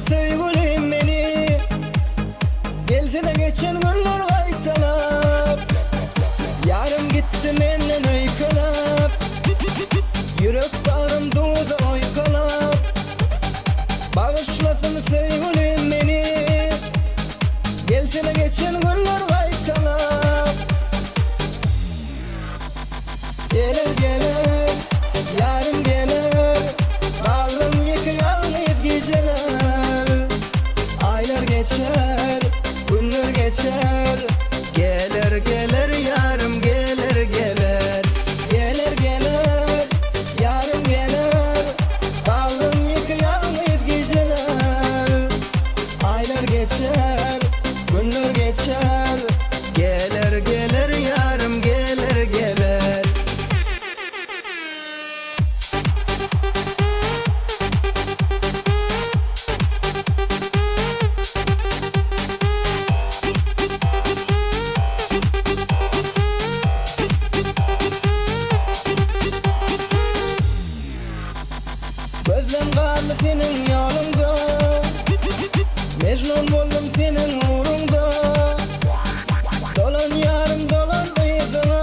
sevgilim beni. Gelsene geçen günler kaytalap. Yarım gitti menden uykulap. Yürek bağrım doğdu uykulap. Bağışlasın sevgilim beni. Gelsene geçen günler kaytalap. Gelir gelir yarım gelir. Bağrım yıkıyor geceler. Aylar geçer, günler geçer. Gelir gelir yarım gelir gelir. Gelir gelir yarım gelir. Bağrım yıkıyor geceler. Aylar geçer, günler geçer. Gelir gelir yarım gelir gelir. Gözüm kaldı senin yolunda. Mecnun oldum senin uğrunda. Dolan yarım dolan ıydına.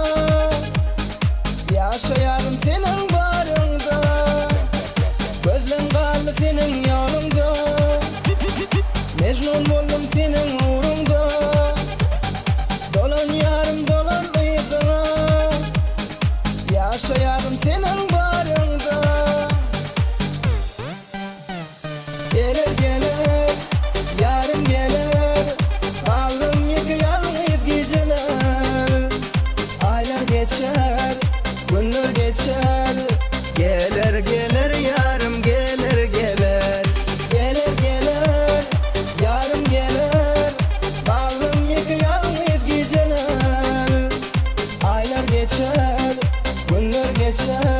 Yaşayarım senin barında. Gözüm kaldı senin yolunda. Mecnun oldum senin uğrunda. Dolan yarım dolan ıydına. Yaşayarım senin barında. Gelir gelir yarım gelir. Bağrım yıkıyor geceler. Aylar geçer, günler geçer. Gelir gelir yarım gelir gelir. Gelir gelir yarım gelir. Bağrım yıkıyor geceler. Aylar geçer, günler geçer.